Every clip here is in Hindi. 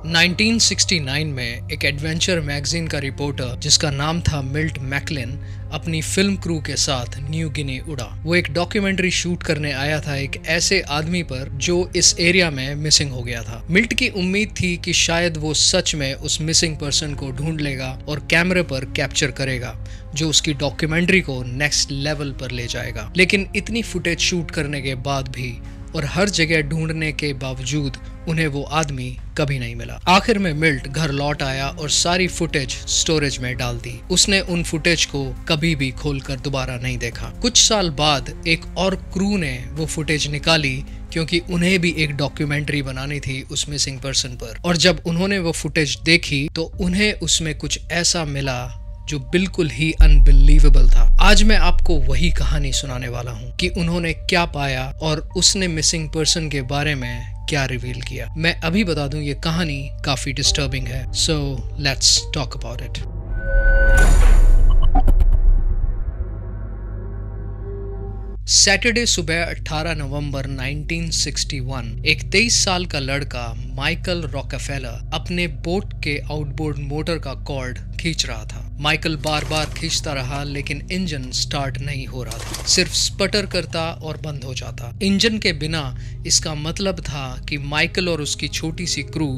1969 में एक एडवेंचर मैगजीन का रिपोर्टर जिसका नाम था मिल्ट मैकलिन अपनी फिल्म क्रू के साथ न्यू गिनी उड़ा। वो एक डॉक्यूमेंट्री शूट करने आया था एक ऐसे आदमी पर जो इस एरिया में मिसिंग हो गया था। मिल्ट की उम्मीद थी कि शायद वो सच में उस मिसिंग पर्सन को ढूंढ लेगा और कैमरे पर कैप्चर करेगा, जो उसकी डॉक्यूमेंट्री को नेक्स्ट लेवल पर ले जाएगा। लेकिन इतनी फुटेज शूट करने के बाद भी और हर जगह ढूंढने के बावजूद उन्हें वो आदमी कभी नहीं मिला। आखिर में मिल्ट घर लौट आया और सारी फुटेज स्टोरेज में डाल दी। उसने उन फुटेज को कभी भी खोलकर दोबारा नहीं देखा। कुछ साल बाद एक और क्रू ने वो फुटेज निकाली क्योंकि उन्हें भी एक डॉक्यूमेंट्री बनानी थी उस मिसिंग पर्सन पर। और जब उन्होंने वो फुटेज देखी तो उन्हें उसमें कुछ ऐसा मिला जो बिल्कुल ही अनबिलीवेबल था। आज मैं आपको वही कहानी सुनाने वाला हूँ कि उन्होंने क्या पाया और उसने मिसिंग पर्सन के बारे में क्या रिवील किया। मैं अभी बता दूं ये कहानी काफी डिस्टर्बिंग है। So let's talk about it. Saturday सुबह 18 नवंबर 1961 एक 23 साल का लड़का माइकल रॉकेफेलर अपने बोट के आउटबोर्ड मोटर का कॉर्ड खींच रहा था। माइकल बार बार खींचता रहा लेकिन इंजन स्टार्ट नहीं हो रहा था, सिर्फ स्पटर करता और बंद हो जाता। इंजन के बिना इसका मतलब था कि माइकल और उसकी छोटी सी क्रू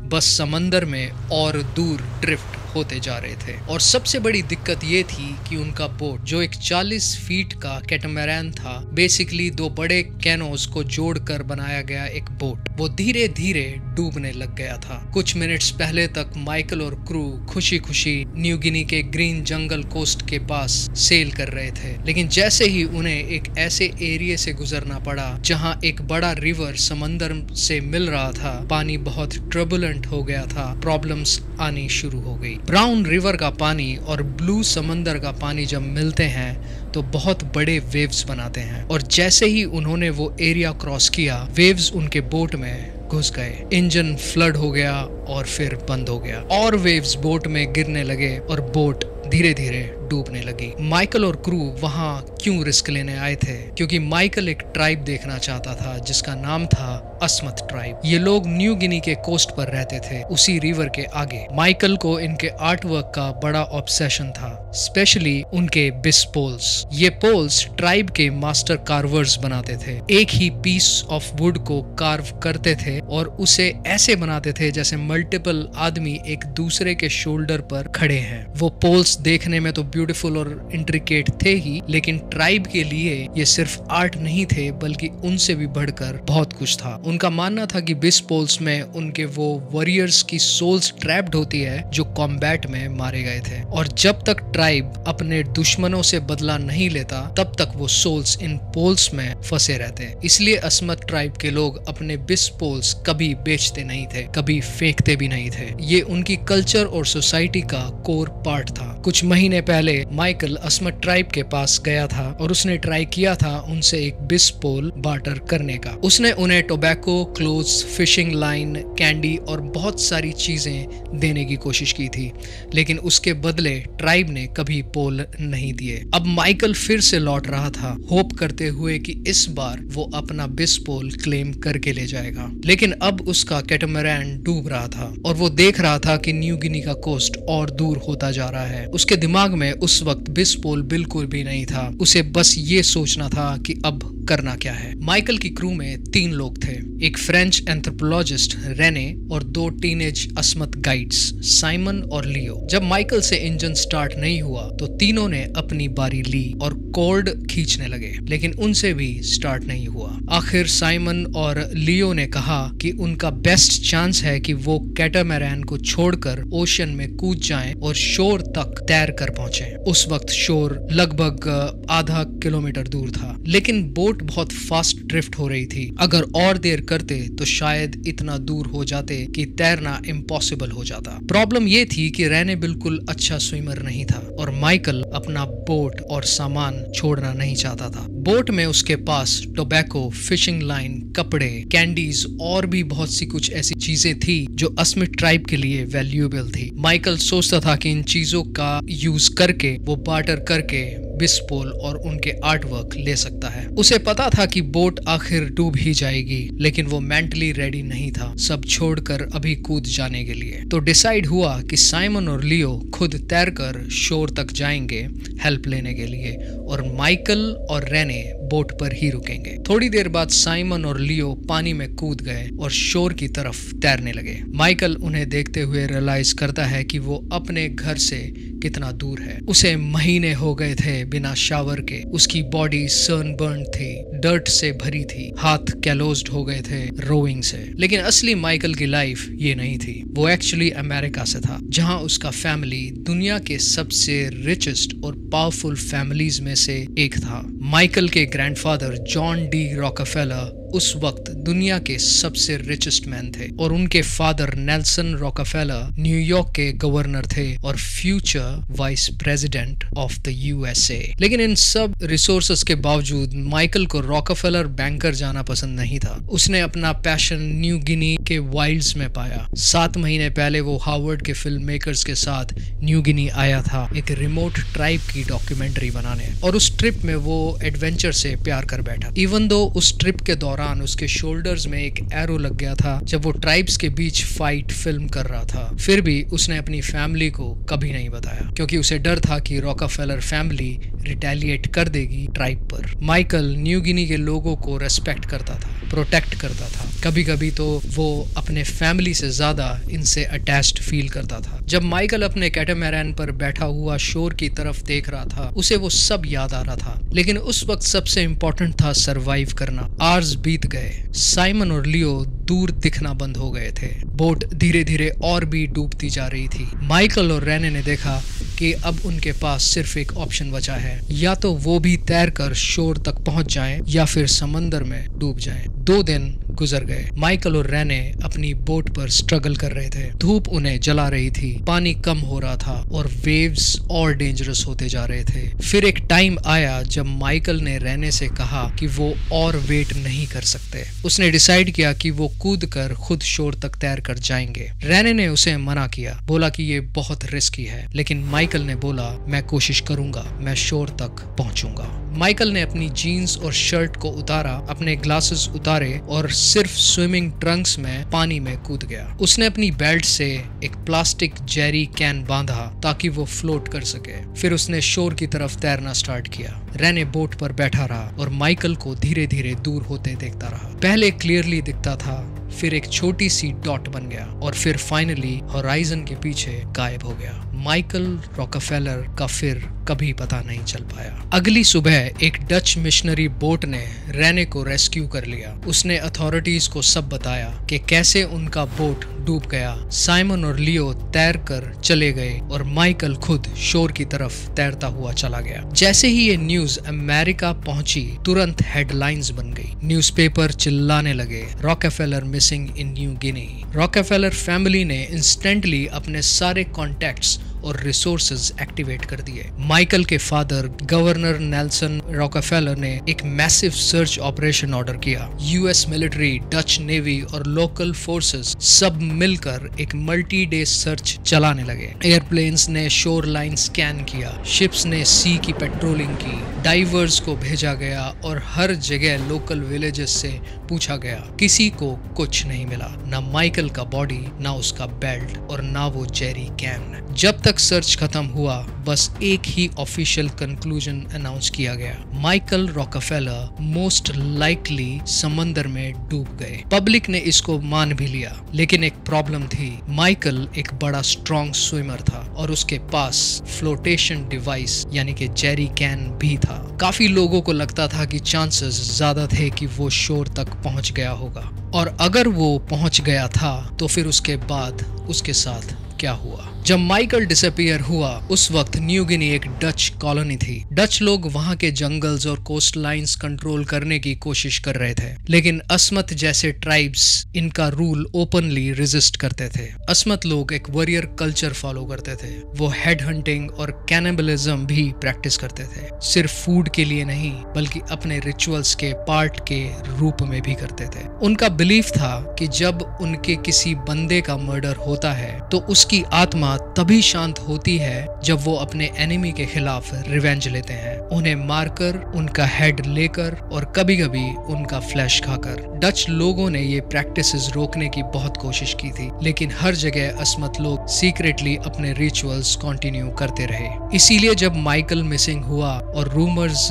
बस समंदर में और दूर ड्रिफ्ट होते जा रहे थे। और सबसे बड़ी दिक्कत ये थी कि उनका बोट, जो एक 40 फीट का कैटमैरान था, बेसिकली दो बड़े कैनोस को जोड़कर बनाया गया एक बोट, वो धीरे धीरे डूबने लग गया था। कुछ मिनट्स पहले तक माइकल और क्रू खुशी खुशी न्यू गिनी के ग्रीन जंगल कोस्ट के पास सेल कर रहे थे, लेकिन जैसे ही उन्हें एक ऐसे एरिया से गुजरना पड़ा जहां एक बड़ा रिवर समंदर से मिल रहा था, पानी बहुत ट्रबुलेंट हो गया था, प्रॉब्लम्स आनी शुरू हो गई। ब्राउन रिवर का पानी और ब्लू समंदर का पानी जब मिलते हैं तो बहुत बड़े वेव्स बनाते हैं, और जैसे ही उन्होंने वो एरिया क्रॉस किया, वेव्स उनके बोट में घुस गए। इंजन फ्लड हो गया और फिर बंद हो गया, और वेव्स बोट में गिरने लगे और बोट धीरे धीरे डूबने लगी। माइकल और क्रू वहां क्यों रिस्क लेने आए थे? क्योंकि माइकल एक ट्राइब देखना चाहता था जिसका नाम था अस्मत ट्राइब। ये लोग न्यू गिनी के कोस्ट पर रहते थे, उसी रिवर के आगे। माइकल को इनके आर्ट वर्क का बड़ा ऑब्सेशन था, स्पेशली उनके बिस पोल्स। ये पोल्स ट्राइब के मास्टर कार्वर्स बनाते थे। एक ही पीस ऑफ वुड को कार्व करते थे और उसे ऐसे बनाते थे जैसे मल्टीपल आदमी एक दूसरे के शोल्डर पर खड़े हैं। वो पोल्स देखने में तो ब्यूटीफुल और इंट्रिकेट थे ही, लेकिन ट्राइब के लिए ये सिर्फ आर्ट नहीं थे बल्कि उनसे भी बढ़कर बहुत कुछ था। उनका मानना था कि बिस पोल्स में उनके वो वॉरियर्स की सोल्स ट्रैप्ड होती है जो कॉम्बैट में मारे गए थे, और जब तक ट्राइब अपने दुश्मनों से बदला नहीं लेता तब तक वो सोल्स इन पोल्स में फंसे रहते। इसलिए अस्मत ट्राइब के लोग अपने बिस पोल्स कभी बेचते नहीं थे, कभी फेंकते भी नहीं थे। ये उनकी कल्चर और सोसाइटी का कोर पार्ट था। कुछ महीने पहले माइकल अस्मत ट्राइब के पास गया था और उसने ट्राई किया था उनसे एक बिस पोल बार्टर करने का। उसने उन्हें tobacco, clothes, fishing line, candy और बहुत सारी चीजें देने की कोशिश की थी, लेकिन उसके बदले ट्राइब ने कभी पोल नहीं दिए। अब माइकल फिर से लौट रहा था, होप करते हुए कि इस बार वो अपना बिस पोल क्लेम करके ले जाएगा। लेकिन अब उसका कैटमैरान डूब रहा था और वो देख रहा था कि न्यू गिनी का कोस्ट और दूर होता जा रहा है। उसके दिमाग में उस वक्त बिस पोल बिल्कुल भी नहीं था। उसे बस ये सोचना था कि अब करना क्या है। माइकल की क्रू में 3 लोग थे, एक फ्रेंच एंथ्रोपोलॉजिस्ट रेने और 2 टीनेज अस्मत गाइड्स साइमन और लियो। जब माइकल से इंजन स्टार्ट नहीं हुआ तो तीनों ने अपनी बारी ली और कॉर्ड खींचने लगे, लेकिन उनसे भी स्टार्ट नहीं हुआ। आखिर साइमन और लियो ने कहा कि उनका बेस्ट चांस है कि वो कैटामैरान को छोड़कर ओशन में कूद जाएं और शोर तक तैर कर पहुंचे। उस वक्त शोर लगभग आधा किलोमीटर दूर था, लेकिन बोट बहुत फास्ट ड्रिफ्ट हो रही थी। अगर और देर करते तो शायद इतना दूर हो जाते कि तैरना इम्पॉसिबल हो जाता। प्रॉब्लम ये थी कि रेने बिल्कुल अच्छा स्विमर नहीं था और माइकल अपना बोट और सामान छोड़ना नहीं चाहता था। बोट में उसके पास टोबैको, फिशिंग लाइन, कपड़े, कैंडीज और भी बहुत सी कुछ ऐसी चीजें थी जो अस्मिट ट्राइब के लिए वैल्यूएबल थी। माइकल सोचता था कि इन चीजों का यूज करके वो बार्टर करके बिस्पोल और उनके आर्टवर्क ले सकता है। उसे पता था कि बोट आखिर डूब ही जाएगी, लेकिन वो मेंटली रेडी नहीं था सब छोड़कर अभी कूद जाने के लिए। तो डिसाइड हुआ कि साइमन और लियो खुद तैरकर शोर तक जाएंगे हेल्प लेने के लिए, और माइकल और रेने बोट पर ही रुकेंगे। थोड़ी देर बाद साइमन और लियो पानी में कूद गए और शोर की तरफ तैरने लगे। माइकल उन्हें देखते हुए रियलाइज करता है कि वो अपने घर से कितना दूर है। उसे महीने हो गए थे बिना शावर के, उसकी बॉडी सनबर्न थी, डर्ट से भरी थी, हाथ कैलोज्ड हो गए थे रोइंग से। लेकिन असली माइकल की लाइफ ये नहीं थी। वो एक्चुअली अमेरिका से था, जहां उसका फैमिली दुनिया के सबसे रिचेस्ट और पावरफुल फैमिलीज में से एक था। माइकल के ग्रैंडफादर जॉन डी रॉकफेलर उस वक्त दुनिया के सबसे रिचेस्ट मैन थे, और उनके फादर नेल्सन रॉकफेलर न्यूयॉर्क के गवर्नर थे और future vice president of the USA. लेकिन इन सब रिसोर्सेस के बावजूद माइकल को रॉकफेलर बैंकर जाना पसंद नहीं था। उसने अपना पैशन न्यू गिनी के वाइल्ड्स में पाया। 7 महीने पहले वो हार्वर्ड के फिल्म मेकर्स के साथ न्यू गिनी आया था एक रिमोट ट्राइब की डॉक्यूमेंट्री बनाने, और उस ट्रिप में वो एडवेंचर से प्यार कर बैठा। इवन दो उस ट्रिप के दौरान उसके शोल्डर्स में एक एरो लग गया था जब वो ट्राइब्स के बीच फाइट फिल्म कर रहा था, फिर भी उसने अपनी फैमिली को कभी नहीं बताया, क्योंकि उसे डर था कि रॉकफेलर फैमिली रिटेलिएट कर देगी ट्राइब पर। माइकल न्यू गिनी के लोगों को रेस्पेक्ट करता था, प्रोटेक्ट करता था। कभी कभी तो वो अपने फैमिली से ज्यादा इनसे अटैच्ड फील करता था। जब माइकल अपने कैटामैरान पर बैठा हुआ शोर की तरफ देख रहा था, उसे वो सब याद आ रहा था। लेकिन उस वक्त सबसे इम्पोर्टेंट था सरवाइव करना। आवर्स बीत गए, साइमन और लियो दूर दिखना बंद हो गए थे। बोट धीरे धीरे और भी डूबती जा रही थी। माइकल और रेने ने देखा कि अब उनके पास सिर्फ एक ऑप्शन बचा है, या तो वो भी तैरकर शोर तक पहुंच जाएं या फिर समंदर में डूब जाएं। 2 दिन गुजर गए। माइकल और रेने अपनी बोट पर स्ट्रगल कर रहे थे। धूप उन्हें जला रही थी, पानी कम हो रहा था और वेव्स और डेंजरस होते जा रहे थे। फिर एक टाइम आया जब माइकल ने रेने से कहा कि वो और वेट नहीं कर सकते। उसने डिसाइड किया कि वो कूद कर खुद शोर तक तैर कर जाएंगे। रेने ने उसे मना किया, बोला कि ये बहुत रिस्की है, लेकिन माइकल ने बोला मैं कोशिश करूंगा, मैं शोर तक पहुंचूंगा। माइकल ने अपनी जीन्स और शर्ट को उतारा, अपने ग्लासेस उतारे और सिर्फ स्विमिंग ट्रंक्स में पानी में कूद गया। उसने अपनी बेल्ट से एक प्लास्टिक जेरी कैन बांधा ताकि वो फ्लोट कर सके। फिर उसने शोर की तरफ तैरना स्टार्ट किया। रेने बोट पर बैठा रहा और माइकल को धीरे धीरे दूर होते देखता रहा। पहले क्लियरली दिखता था, फिर एक छोटी सी डॉट बन गया और फिर फाइनली होराइजन के पीछे गायब हो गया। माइकल रॉकफेलर का फिर कभी पता नहीं चल पाया। अगली सुबह एक डच मिशनरी बोट ने रेने को रेस्क्यू कर लिया। उसने अथॉरिटीज को सब बताया कि कैसे उनका बोट डूब गया। साइमन और लियो तैर कर चले गए और माइकल खुद शोर की तरफ तैरता हुआ चला गया। जैसे ही ये न्यूज अमेरिका पहुंची, तुरंत हेडलाइंस बन गई। न्यूज़पेपर चिल्लाने लगे, Rockefeller missing in New Guinea. Rockefeller family ने इंस्टेंटली अपने सारे कॉन्टैक्ट्स और रिसोर्सेज एक्टिवेट कर दिए। माइकल के फादर गवर्नर नेल्सन रॉकफेलर ने एक मैसिव सर्च ऑपरेशन ऑर्डर किया। यूएस मिलिट्री, डच नेवी और लोकल फोर्सेस सब मिलकर एक मल्टी डे सर्च चलाने लगे। एयरप्लेन्स ने शोर लाइन स्कैन किया, शिप्स ने सी की पेट्रोलिंग की, डाइवर्स को भेजा गया और हर जगह लोकल विलेजेस से पूछा गया। किसी को कुछ नहीं मिला, ना माइकल का बॉडी, ना उसका बेल्ट और ना वो जेरी कैन। जब तक सर्च खत्म हुआ, बस एक ही ऑफिशियल कंक्लूजन अनाउंस किया गया, माइकल रॉकफेलर मोस्ट लाइकली समंदर में डूब गए। पब्लिक ने इसको मान भी लिया, लेकिन एक प्रॉब्लम थी। माइकल एक बड़ा स्ट्रॉन्ग स्विमर था और उसके पास फ्लोटेशन डिवाइस यानी कि जेरी कैन भी था। काफी लोगों को लगता था कि चांसेस ज्यादा थे कि वो शोर तक पहुंच गया होगा, और अगर वो पहुंच गया था तो फिर उसके बाद उसके साथ क्या हुआ। जब माइकल डिसअपीयर हुआ, उस वक्त न्यू गिनी एक डच कॉलोनी थी। डच लोग वहां के जंगल्स और कोस्ट लाइन्स कंट्रोल करने की कोशिश कर रहे थे, लेकिन अस्मत जैसे ट्राइब्स इनका रूल ओपनली रेजिस्ट करते थे। अस्मत लोग एक वॉरियर कल्चर फॉलो करते थे। वो हेड हंटिंग और कैनिबलिज्म भी प्रैक्टिस करते थे, सिर्फ फूड के लिए नहीं बल्कि अपने रिचुअल्स के पार्ट के रूप में भी करते थे। उनका बिलीफ था कि जब उनके किसी बंदे का मर्डर होता है तो उसकी आत्मा आत्मा तभी शांत होती है जब वो अपने एनिमी के खिलाफ रिवेंज लेते हैं, उन्हें मारकर, उनका हेड लेकर और कभी कभी उनका फ्लैश खाकर। डच लोगों ने ये प्रैक्टिसेस रोकने की बहुत कोशिश की थी, लेकिन हर जगह असमत लोग सीक्रेटली अपने रिचुअल्स कंटिन्यू करते रहे। इसीलिए जब माइकल मिसिंग हुआ और रूमर्स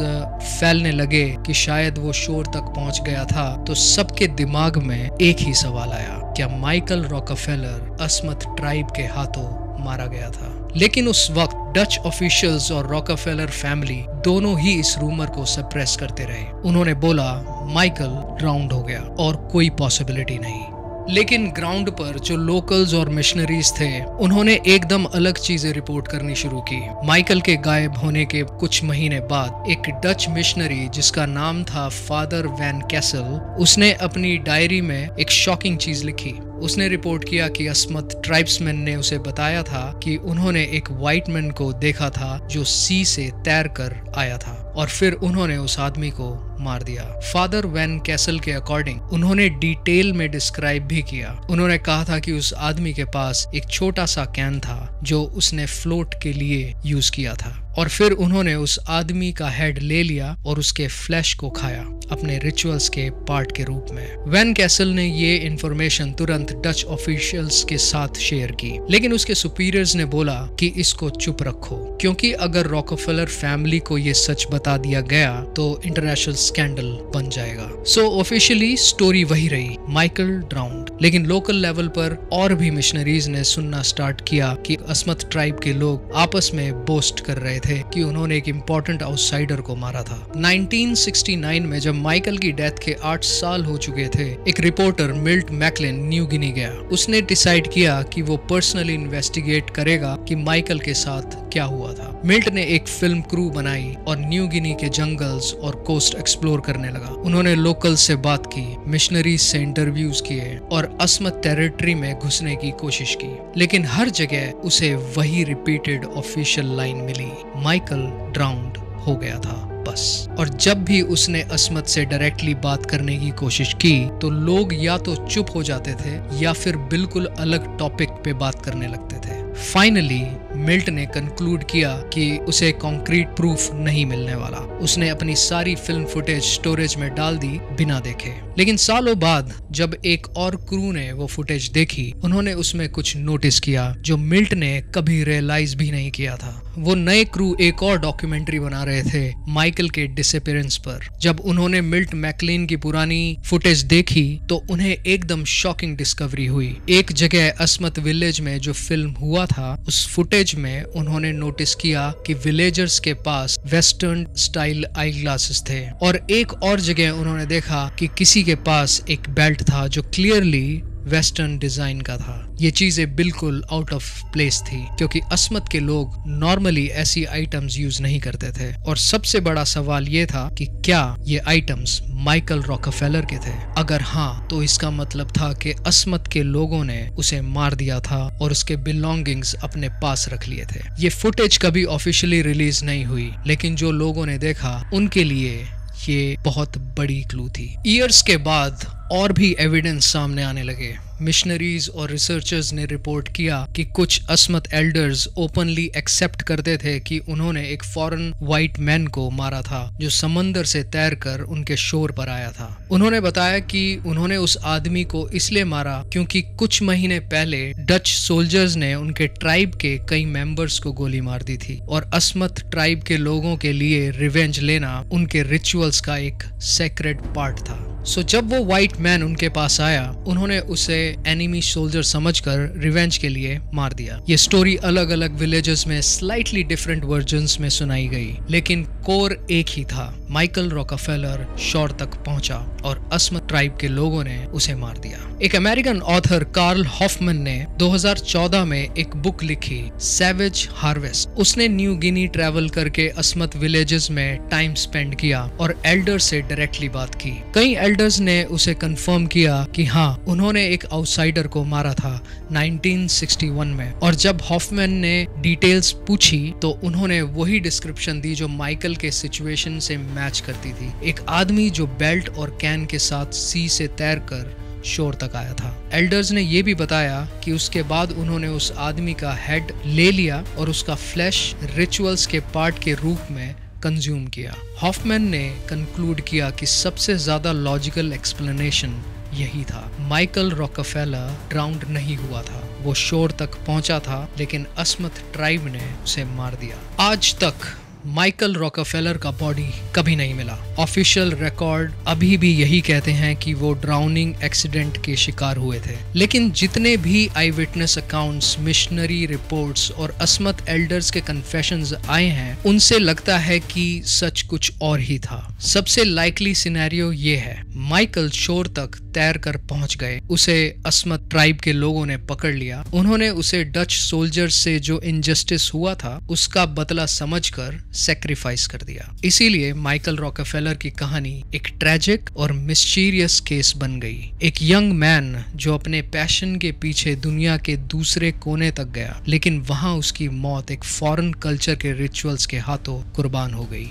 फैलने लगे कि शायद वो शोर तक पहुंच गया था, तो सबके दिमाग में एक ही सवाल आया, क्या माइकल रॉकफेलर असमत ट्राइब के हाथों मारा गया था? लेकिन उस वक्त डच ऑफिशियल्स और रॉकफेलर फैमिली दोनों ही इस रूमर को सप्रेस करते रहे। उन्होंने बोला माइकल ड्राउन्ड हो गया और कोई पॉसिबिलिटी नहीं। लेकिन ग्राउंड पर जो लोकल्स और मिशनरीज थे, उन्होंने एकदम अलग चीजें रिपोर्ट करनी शुरू की। माइकल के गायब होने के कुछ महीने बाद एक डच मिशनरी जिसका नाम था फादर वैन कैसल, उसने अपनी डायरी में एक शॉकिंग चीज लिखी। उसने रिपोर्ट किया कि असमत ट्राइब्समैन ने उसे बताया था कि उन्होंने एक व्हाइट मैन को देखा था जो सी से तैर कर आया था और फिर उन्होंने उस आदमी को मार दिया। फादर वैन कैसल के अकॉर्डिंग उन्होंने डिटेल में डिस्क्राइब भी किया। उन्होंने कहा था कि उस आदमी के पास एक छोटा सा कैन था जो उसने फ्लोट के लिए यूज किया था और फिर उन्होंने उस आदमी का हेड ले लिया और उसके फ्लैश को खाया अपने रिचुअल्स के पार्ट के रूप में। वैन कैसल ने ये इन्फॉर्मेशन तुरंत डच ऑफिशियल्स के साथ शेयर की, लेकिन उसके सुपीरियर्स ने बोला कि इसको चुप रखो, क्योंकि अगर रॉकफेलर फैमिली को ये सच बता दिया गया तो इंटरनेशनल स्कैंडल बन जाएगा। सो ऑफिशियली स्टोरी वही रही, माइकल ड्राउन्ड। लेकिन लोकल लेवल पर और भी मिशनरीज ने सुनना स्टार्ट किया कि असमत ट्राइब के लोग आपस में बोस्ट कर रहे थे कि उन्होंने एक इम्पोर्टेंट आउटसाइडर को मारा था। 1969 में जब माइकल की डेथ के 8 साल हो चुके थे, एक रिपोर्टर मिल्ट मैकलिन न्यू गिनी गया। उसने डिसाइड किया कि वो पर्सनली इन्वेस्टिगेट करेगा कि माइकल के साथ क्या हुआ था। मिल्ट ने एक फिल्म क्रू बनाई और न्यू गिनी के जंगल्स और कोस्ट एक्सप्लोर करने लगा। उन्होंने लोकल से बात की, मिशनरीज से इंटरव्यूज किए और असमत टेरिटरी में घुसने की कोशिश की, लेकिन हर जगह उसे वही रिपीटेड ऑफिशियल लाइन मिली, माइकल ड्राउन्ड हो गया था बस। और जब भी उसने असमत से डायरेक्टली बात करने की कोशिश की तो लोग या तो चुप हो जाते थे या फिर बिल्कुल अलग टॉपिक पे बात करने लगते थे। फाइनली मिल्ट ने कंक्लूड किया कि उसे कॉन्क्रीट प्रूफ नहीं मिलने वाला। उसने अपनी सारी फिल्म फुटेज स्टोरेज में डाल दी बिना देखे। लेकिन सालों बाद जब एक और क्रू ने वो फुटेज देखी, उन्होंने उसमें कुछ नोटिस किया जो मिल्ट ने कभी रियलाइज भी नहीं किया था। वो नए क्रू एक और डॉक्यूमेंट्री बना रहे थे माइकल के डिसअपीयरेंस पर। जब उन्होंने मिल्ट मैकलिन की पुरानी फुटेज देखी तो उन्हें एकदम शॉकिंग डिस्कवरी हुई। एक जगह असमत विलेज में जो फिल्म हुआ था, उस फुटेज में उन्होंने नोटिस किया कि विलेजर्स के पास वेस्टर्न स्टाइल आई ग्लासेस थे और एक और जगह उन्होंने देखा कि किसी के पास एक बेल्ट था जो क्लियरली वेस्टर्न डिजाइन का था। ये चीजें बिल्कुल आउट ऑफ प्लेस थी क्योंकि असमत के लोग नॉर्मली ऐसी आइटम्स यूज नहीं करते थे। और सबसे बड़ा सवाल ये था कि क्या ये आइटम्स माइकल रॉकफेलर के थे? अगर हाँ, तो इसका मतलब था कि असमत के लोगों ने उसे मार दिया था और उसके बिलोंगिंग्स अपने पास रख लिए थे। ये फुटेज कभी ऑफिशियली रिलीज नहीं हुई, लेकिन जो लोगों ने देखा उनके लिए ये बहुत बड़ी क्लू थी। ईयर्स के बाद और भी एविडेंस सामने आने लगे। मिशनरीज और रिसर्चर्स ने रिपोर्ट किया कि कुछ असमत एल्डर्स ओपनली एक्सेप्ट करते थे कि उन्होंने एक फॉरेन व्हाइट मैन को मारा था जो समंदर से तैरकर उनके शोर पर आया था। उन्होंने बताया कि उन्होंने उस आदमी को इसलिए मारा क्योंकि कुछ महीने पहले डच सोल्जर्स ने उनके ट्राइब के कई मेंबर्स को गोली मार दी थी और असमत ट्राइब के लोगों के लिए रिवेंज लेना उनके रिचुअल्स का एक सेक्रेड पार्ट था। सो जब वो व्हाइट मैन उनके पास आया, उन्होंने उसे एनिमी सोल्जर समझकर रिवेंज के लिए मार दिया। ये स्टोरी अलग अलग विलेजेस में स्लाइटली डिफरेंट वर्जन्स में सुनाई गई, लेकिन कोर एक ही था। माइकल रॉकफेलर शोर तक पहुंचा और असमत ट्राइब के लोगों ने उसे मार दिया। एक अमेरिकन ऑथर कार्ल हॉफमैन ने 2014 में एक बुक लिखी, सैवेज हार्वेस्ट। उसने न्यू गिनी ट्रैवल करके असमत विलेजेस में टाइम स्पेंड किया और एल्डर से डायरेक्टली बात की। कई एल्डर्स ने उसे कंफर्म किया कि हाँ, उन्होंने एक आउटसाइडर को मारा था 1961 में। और जब हॉफमैन ने डिटेल्स पूछी तो उन्होंने वही डिस्क्रिप्शन दी जो माइकल के सिचुएशन से मैच करती थी। एक आदमी जो बेल्ट और कैन के साथ सी से तैरकर शोर तक आया था। एल्डर्स ने यह भी बताया कि उसके बाद उन्होंने उस आदमी का हेड ले लिया और उसका फ्लैश रिचुअल्स के पार्ट के रूप में कंज्यूम किया। हॉफमैन ने कंक्लूड किया कि सबसे ज्यादा लॉजिकल एक्सप्लेनेशन यही था। माइकल रॉकफेलर ड्राउंड नहीं हुआ था, वो शोर तक पहुंचा था, लेकिन अस्मथ ट्राइब ने उसे मार दिया। आज तक माइकल रॉकफेलर का बॉडी कभी नहीं मिला। ऑफिशियल रिकॉर्ड अभी भी यही कहते हैं कि वो ड्राउनिंग एक्सीडेंट के शिकार हुए थे, लेकिन जितने भी आई विटनेस अकाउंट्स, मिशनरी रिपोर्ट्स और अस्मथ एल्डर्स के कन्फेशंस आए हैं, उनसे लगता है कि सच कुछ और ही था। सबसे लाइकली सिनेरियो ये है, माइकल शोर तक तैर कर पहुंच गए, उसे अस्मथ ट्राइब के लोगों ने पकड़ लिया, उन्होंने उसे डच सोल्जर्स से जो इनजस्टिस हुआ था उसका बदला समझकर सैक्रिफाइस कर दिया। इसीलिए माइकल रॉकफेलर की कहानी एक ट्रेजिक और मिस्टीरियस केस बन गई। एक यंग मैन जो अपने पैशन के पीछे दुनिया के दूसरे कोने तक गया, लेकिन वहां उसकी मौत एक फॉरेन कल्चर के रिचुअल्स के हाथों कुर्बान हो गई।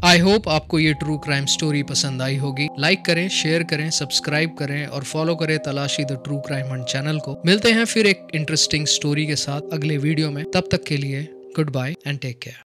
आई होप आपको ये ट्रू क्राइम स्टोरी पसंद आई होगी। लाइक करें, शेयर करें, सब्सक्राइब करें और फॉलो करें तलाशी the true crime Hunt channel को। मिलते हैं फिर एक इंटरेस्टिंग स्टोरी के साथ अगले वीडियो में। तब तक के लिए goodbye and take care.